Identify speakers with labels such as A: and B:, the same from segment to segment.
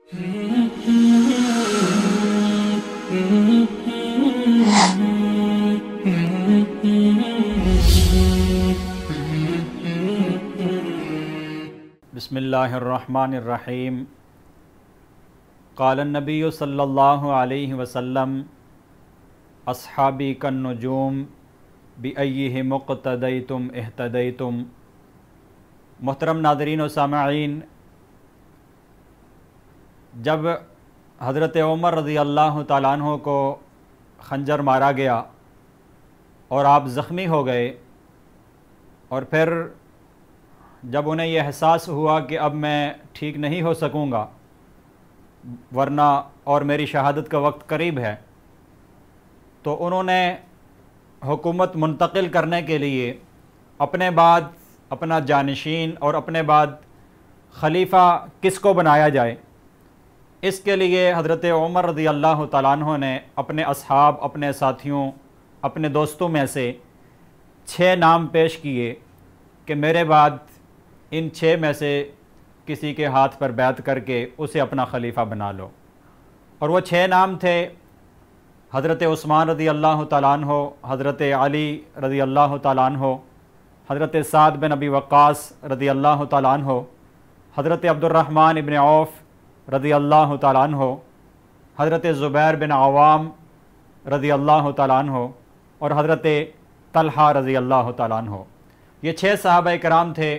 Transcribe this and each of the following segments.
A: بسم اللہ الرحمن الرحیم۔ قال النبی صلی اللہ علیہ وسلم اصحابی کالنجوم بأیہم اقتدیتم اہتدیتم۔ محترم ناظرین و سامعین، جب حضرت عمر رضی اللہ تعالیٰ عنہ کو خنجر مارا گیا اور آپ زخمی ہو گئے، اور پھر جب انہیں یہ احساس ہوا کہ اب میں ٹھیک نہیں ہو سکوں گا ورنہ اور میری شہادت کا وقت قریب ہے، تو انہوں نے حکومت منتقل کرنے کے لیے اپنے بعد اپنا جانشین اور اپنے بعد خلیفہ کس کو بنایا جائے، اس کے لیے حضرت عمر رضی اللہ تعالیٰ عنہ نے اپنے اصحاب، اپنے ساتھیوں، اپنے دوستوں میں سے 6 نام پیش کیے کہ میرے بعد ان 6 میں سے کسی کے ہاتھ پر بیعت کر کے اسے اپنا خلیفہ بنا لو۔ اور وہ 6 نام تھے: حضرت عثمان رضی اللہ تعالیٰ عنہ، حضرت علی رضی اللہ تعالیٰ عنہ، حضرت سعد بن ابی وقاص رضی اللہ تعالیٰ عنہ، حضرت عبد الرحمن بن عوف رضی اللہ تعالیٰ عنہ، حضرت زبیر بن عوام رضی اللہ تعالیٰ عنہ، اور حضرت طلحہ رضی اللہ تعالیٰ عنہ۔ یہ 6 صحابہ کرام تھے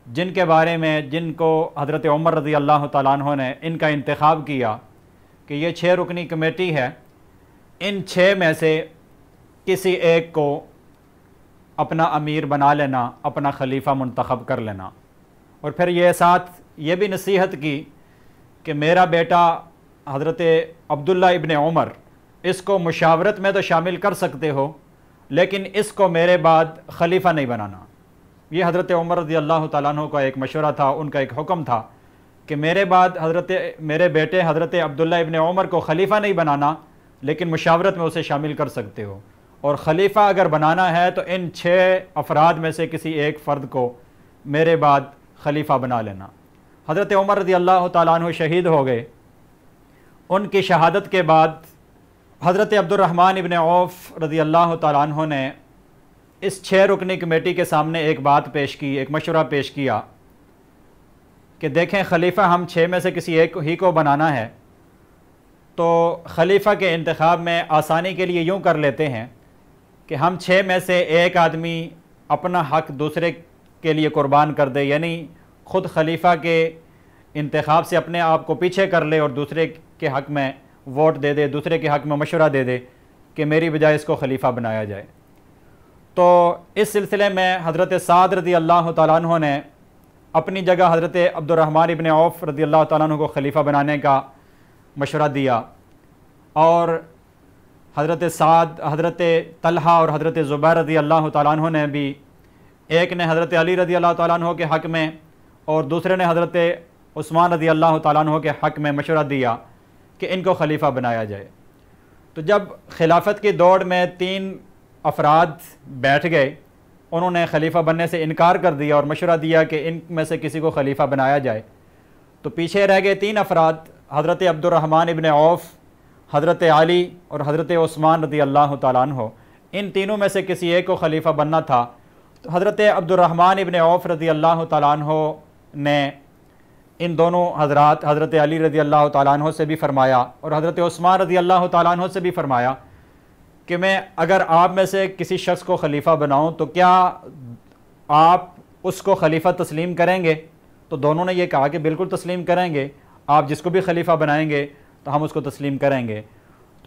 A: جن کے بارے میں جن کو حضرت عمر رضی اللہ تعالیٰ عنہ نے ان کا انتخاب کیا کہ یہ 6 رکنی کمیٹی ہے، ان 6 میں سے کسی ایک کو اپنا امیر بنا لینا، اپنا خلیفہ منتخب کر لینا۔ اور پھر یہ ساتھ یہ بھی نصیحت کی کہ میرا بیٹا حضرت عبداللہ ابن عمر، اس کو مشاورت میں تو شامل کر سکتے ہو لیکن اس کو میرے بعد خلیفہ نہیں بنانا۔ یہ حضرت عمر رضی اللہ تعالیٰ عنہ کا ایک مشورہ تھا، ان کا ایک حکم تھا کہ میرے بعد میرے بیٹے حضرت عبداللہ ابن عمر کو خلیفہ نہیں بنانا لیکن مشاورت میں اسے شامل کر سکتے ہو، اور خلیفہ اگر بنانا ہے تو ان 6 افراد میں سے کسی ایک فرد کو میرے بعد خلیفہ بنا لینا۔ حضرت عمر رضی اللہ تعالیٰ عنہ شہید ہو گئے۔ ان کی شہادت کے بعد حضرت عبد الرحمن ابن عوف رضی اللہ تعالیٰ عنہ نے اس 6 رکنی کمیٹی کے سامنے ایک بات پیش کی، ایک مشورہ پیش کیا کہ دیکھیں خلیفہ ہم 6 میں سے کسی ایک ہی کو بنانا ہے، تو خلیفہ کے انتخاب میں آسانی کے لیے یوں کر لیتے ہیں کہ ہم 6 میں سے ایک آدمی اپنا حق دوسرے کے لیے قربان کر دے، یعنی خود خلیفہ کے انتخاب سے اپنے آپ کو پیچھے کر لے اور دوسرے کے حق میں ووٹ دے دے، دوسرے کے حق میں مشورہ دے دے کہ میری بجائے اس کو خلیفہ بنایا جائے۔ تو اس سلسلے میں حضرت سعد رضی اللہ تعالیٰ عنہ نے اپنی جگہ حضرت عبد الرحمن ابن عوف رضی اللہ تعالیٰ عنہ کو خلیفہ بنانے کا مشورہ دیا، اور حضرت سعد، حضرت طلحہ اور حضرت زبیر رضی اللہ تعالیٰ عنہ نے بھی، ایک نے حضرت علی رضی اللہ تعالیٰ عنہ کے حق میں اور دوسرے نے حضرت عثمان رضی اللہ تعالیٰ عنہ کے حق میں مشورہ دیا کہ ان کو خلیفہ بنایا جائے۔ تو جب خلافت کی دوڑ میں 3 افراد بیٹھ گئے، انہوں نے خلیفہ بننے سے انکار کر دیا اور مشورہ دیا کہ ان میں سے کسی کو خلیفہ بنایا جائے، تو پیچھے رہ گئے 3 افراد: حضرت عبد الرحمن ابن عوف، حضرت علی اور حضرت عثمان رضی اللہ تعالیٰ عنہ۔ ان تینوں میں سے کسی ایک کو خلیفہ بننا تھا، تو حضرت عبد الرحمن ابن عوف رضی اللہ تعالیٰ عنہ نے ان دونوں حضرات حضرت علی رضی اللہ تعالیٰ عنہ سے بھی فرمایا اور حضرت عثمان رضی اللہ تعالیٰ عنہ سے بھی فرمایا کہ میں اگر آپ میں سے کسی شخص کو خلیفہ بناؤں تو کیا آپ اس کو خلیفہ تسلیم کریں گے؟ تو دونوں نے یہ کہا کہ بالکل تسلیم کریں گے، آپ جس کو بھی خلیفہ بنائیں گے تو ہم اس کو تسلیم کریں گے۔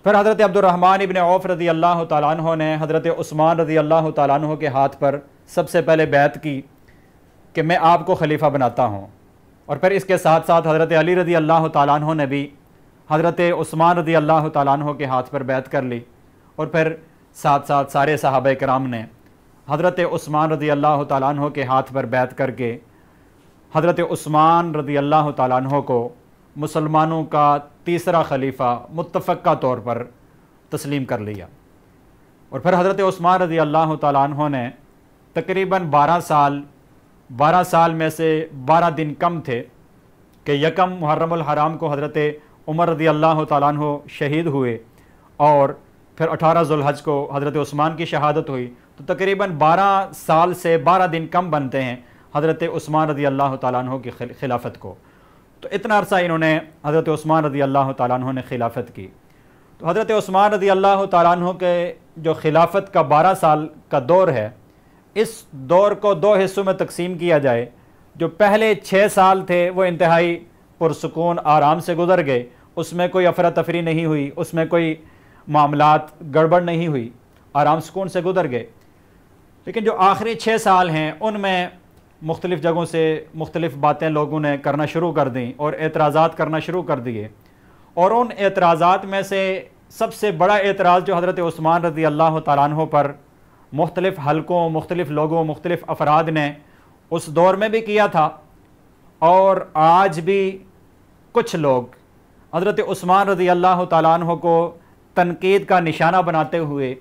A: پھر حضرت عبد الرحمن ابن عوف رضی اللہ تعالیٰ عنہ نے حضرت عثمان رضی اللہ تعالیٰ عنہ کے ہاتھ پر سب سے پہلے بیعت کی کہ میں آپ کو خلیفہ بناتا ہوں، اور پھر اس کے ساتھ ساتھ حضرت علی رضی اللہ تعالیٰ عنہ نے بھی حضرت عثمان رضی اللہ تعالیٰ عنہ کے ہاتھ پر بیعت کر لی، اور پھر ساتھ ساتھ سارے صحابہ کرام نے حضرت عثمان رضی اللہ تعالیٰ عنہ کے ہاتھ پر بیعت کر کے حضرت عثمان رضی اللہ تعالیٰ عنہ کو مسلمانوں کا تیسرا خلیفہ متفقہ طور پر تسلیم کر لیا۔ اور پھر حضرت عثمان رضی اللہ تعالیٰ عنہ نے تقریباً 12 سال میں سے 12 دن کم تھے کہ یکم محرم الحرام کو حضرت عمر رضی اللہ تعالیٰ عنہ شہید ہوئے اور پھر 18 ذوالحج کو حضرت عثمان کی شہادت ہوئی، تو تقریباً 12 سال سے 12 دن کم بنتے ہیں حضرت عثمان رضی اللہ تعالیٰ عنہ کی خلافت کو۔ تو اتنا عرصہ انہوں نے حضرت عثمان رضی اللہ تعالیٰ عنہ نے خلافت کی۔ تو حضرت عثمان رضی اللہ تعالیٰ عنہ کے جو خلافت کا 12 سال کا دور ہے، اس دور کو 2 حصوں میں تقسیم کیا جائے۔ جو پہلے 6 سال تھے وہ انتہائی پرسکون آرام سے گزر گئے، اس میں کوئی افراتفری نہیں ہوئی، اس میں کوئی معاملات گڑبڑ نہیں ہوئی، آرام سکون سے گزر گئے۔ لیکن جو آخری 6 سال ہیں ان میں مختلف جگہوں سے مختلف باتیں لوگوں نے کرنا شروع کر دیں اور اعتراضات کرنا شروع کر دیے، اور ان اعتراضات میں سے سب سے بڑا اعتراض جو حضرت عثمان رضی اللہ تعالیٰ عنہ پر مختلف حلقوں، مختلف لوگوں، مختلف افراد نے اس دور میں بھی کیا تھا، اور آج بھی کچھ لوگ حضرت عثمان رضی اللہ تعالیٰ عنہ کو تنقید کا نشانہ بناتے ہوئے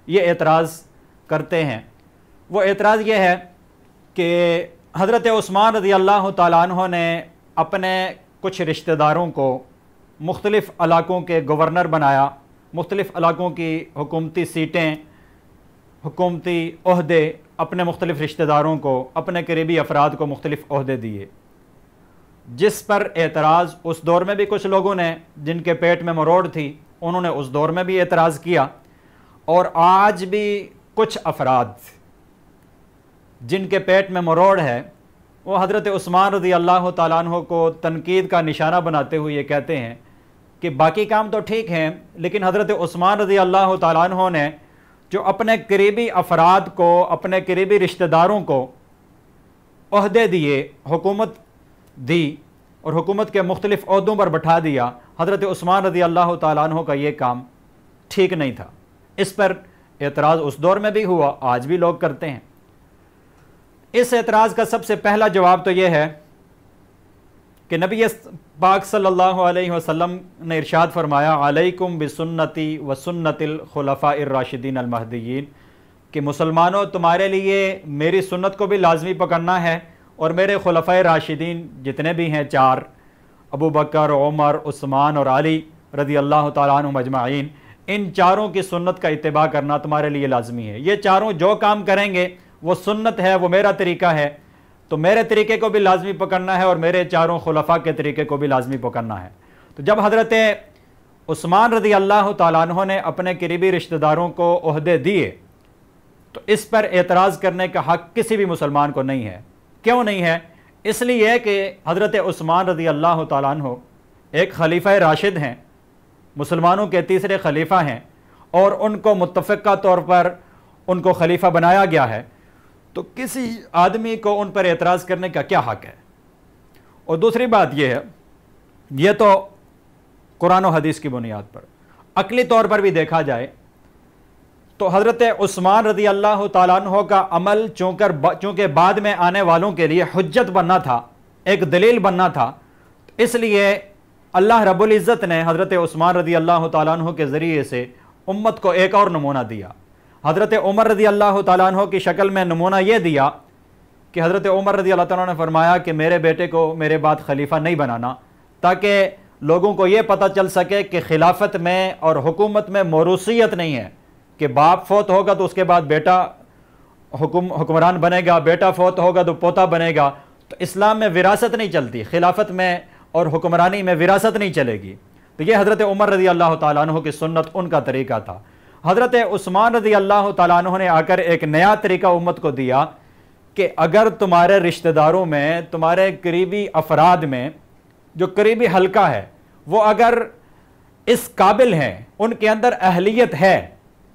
A: یہ اعتراض کرتے ہیں۔ وہ اعتراض یہ ہے کہ حضرت عثمان رضی اللہ تعالیٰ عنہ نے اپنے کچھ رشتہ داروں کو مختلف علاقوں کے گورنر بنایا، مختلف علاقوں کی حکومتی سیٹیں، حکومتی عہدے اپنے مختلف رشتہ داروں کو، اپنے قریبی افراد کو مختلف عہدے دیے، جس پر اعتراض اس دور میں بھی کچھ لوگوں نے، جن کے پیٹ میں مروڑ تھی، انہوں نے اس دور میں بھی اعتراض کیا، اور آج بھی کچھ افراد جن کے پیٹ میں مروڑ ہے وہ حضرت عثمان رضی اللہ تعالیٰ عنہ کو تنقید کا نشانہ بناتے ہوئے یہ کہتے ہیں کہ باقی کام تو ٹھیک ہیں، لیکن حضرت عثمان رضی اللہ تعالیٰ عنہ نے جو اپنے قریبی افراد کو، اپنے قریبی رشتہ داروں کو عہدے دیے، حکومت دی اور حکومت کے مختلف عہدوں پر بٹھا دیا، حضرت عثمان رضی اللہ تعالیٰ عنہ کا یہ کام ٹھیک نہیں تھا۔ اس پر اعتراض اس دور میں بھی ہوا، آج بھی لوگ کرتے ہیں۔ اس اعتراض کا سب سے پہلا جواب تو یہ ہے کہ نبی پاک صلی اللہ علیہ وسلم نے ارشاد فرمایا، علیکم بسنتی و سنت الخلفاء الراشدین المہدیین، کہ مسلمانوں تمہارے لیے میری سنت کو بھی لازمی پکڑنا ہے، اور میرے خلفاء راشدین جتنے بھی ہیں 4، ابو بکر، عمر، عثمان اور علی رضی اللہ تعالیٰ عنہم اجمعین، ان چاروں کی سنت کا اتباع کرنا تمہارے لیے لازمی ہے۔ یہ چاروں جو کام کریں گے وہ سنت ہے، وہ میرا طریقہ ہے، تو میرے طریقے کو بھی لازمی پکڑنا ہے اور میرے چاروں خلفاء کے طریقے کو بھی لازمی پکڑنا ہے۔ تو جب حضرت عثمان رضی اللہ تعالیٰ عنہ نے اپنے قریبی رشتہ داروں کو عہدے دیے تو اس پر اعتراض کرنے کا حق کسی بھی مسلمان کو نہیں ہے۔ کیوں نہیں ہے؟ اس لیے کہ حضرت عثمان رضی اللہ تعالیٰ عنہ ایک خلیفہ راشد ہیں، مسلمانوں کے تیسرے خلیفہ ہیں، اور ان کو متفقہ طور پر ان کو خلیفہ بنایا گیا ہے، تو کسی آدمی کو ان پر اعتراض کرنے کا کیا حق ہے؟ اور دوسری بات یہ ہے، یہ تو قرآن و حدیث کی بنیاد پر، عقلی طور پر بھی دیکھا جائے تو حضرت عثمان رضی اللہ تعالیٰ عنہ کا عمل چونکہ بعد میں آنے والوں کے لیے حجت بننا تھا، ایک دلیل بننا تھا، اس لیے اللہ رب العزت نے حضرت عثمان رضی اللہ تعالیٰ عنہ کے ذریعے سے امت کو ایک اور نمونہ دیا۔ حضرت عمر رضی اللہ تعالیٰ عنہ کی شکل میں نمونہ یہ دیا کہ حضرت عمر رضی اللہ تعالیٰ عنہ نے فرمایا کہ میرے بیٹے کو میرے بعد خلیفہ نہیں بنانا، تاکہ لوگوں کو یہ پتہ چل سکے کہ خلافت میں اور حکومت میں موروثیت نہیں ہے کہ باپ فوت ہوگا تو اس کے بعد بیٹا حکمران بنے گا، بیٹا فوت ہوگا تو پوتا بنے گا۔ تو اسلام میں وراثت نہیں چلتی، خلافت میں اور حکمرانی میں وراثت نہیں چلے گی۔ تو یہ حضرت عمر رضی اللہ تعالیٰ عنہ کی سنت، ان کا طریقہ تھا۔ حضرت عثمان رضی اللہ تعالیٰ عنہ نے آ کر ایک نیا طریقہ امت کو دیا کہ اگر تمہارے رشتہ داروں میں، تمہارے قریبی افراد میں جو قریبی حلقہ ہے وہ اگر اس قابل ہیں، ان کے اندر اہلیت ہے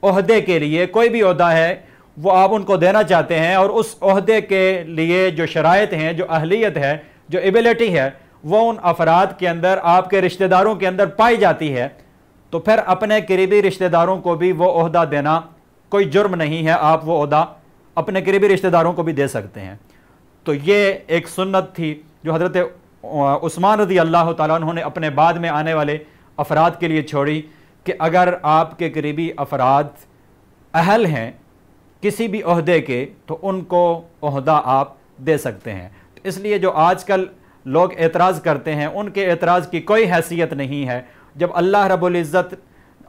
A: عہدے کے لیے، کوئی بھی عہدہ ہے وہ آپ ان کو دینا چاہتے ہیں، اور اس عہدے کے لیے جو شرائط ہیں، جو اہلیت ہے، جو ایبلٹی ہے، وہ ان افراد کے اندر، آپ کے رشتہ داروں کے اندر پائی جاتی ہے، تو پھر اپنے قریبی رشتہ داروں کو بھی وہ عہدہ دینا کوئی جرم نہیں ہے، آپ وہ عہدہ اپنے قریبی رشتہ داروں کو بھی دے سکتے ہیں۔ تو یہ ایک سنت تھی جو حضرت عثمان رضی اللہ تعالیٰ عنہ نے اپنے بعد میں آنے والے افراد کے لیے چھوڑی کہ اگر آپ کے قریبی افراد اہل ہیں کسی بھی عہدے کے تو ان کو عہدہ آپ دے سکتے ہیں۔ اس لیے جو آج کل لوگ اعتراض کرتے ہیں ان کے اعتراض کی کوئی حیثیت نہیں ہے جب اللہ رب العزت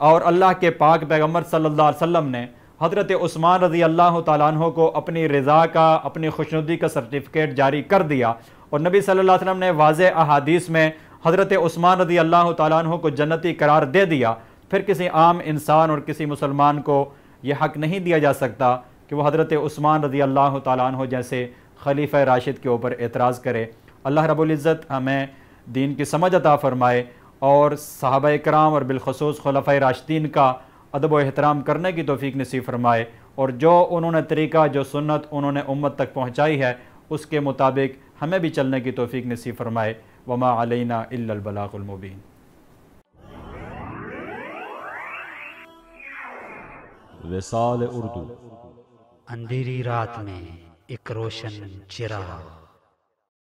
A: اور اللہ کے پاک پیغمبر صلی اللہ علیہ وسلم نے حضرت عثمان رضی اللہ تعالیٰ عنہ کو اپنی رضا کا اپنی خوشنودی کا سرٹیفکیٹ جاری کر دیا اور نبی صلی اللہ علیہ وسلم نے واضح احادیث میں حضرت عثمان رضی اللہ تعالیٰ عنہ کو جنتی قرار دے دیا، پھر کسی عام انسان اور کسی مسلمان کو یہ حق نہیں دیا جا سکتا کہ وہ حضرت عثمان رضی اللہ تعالیٰ عنہ جیسے خلیفہ راشد کے اوپر اعتراض کرے۔ اللہ رب العزت ہمیں دین کی سمجھ عطا فرمائے اور صحابہ کرام اور بالخصوص خلفۂ راشدین کا ادب و احترام کرنے کی توفیق نصیب فرمائے، اور جو انہوں نے طریقہ جو سنت انہوں نے امت تک پہنچائی ہے اس کے مطابق ہمیں بھی چلنے کی توفیق نصیب فرمائے۔ وما علینا الا البلاغ المبین۔
B: وصال اردو،
C: اندھیری رات میں ایک روشن چراغ۔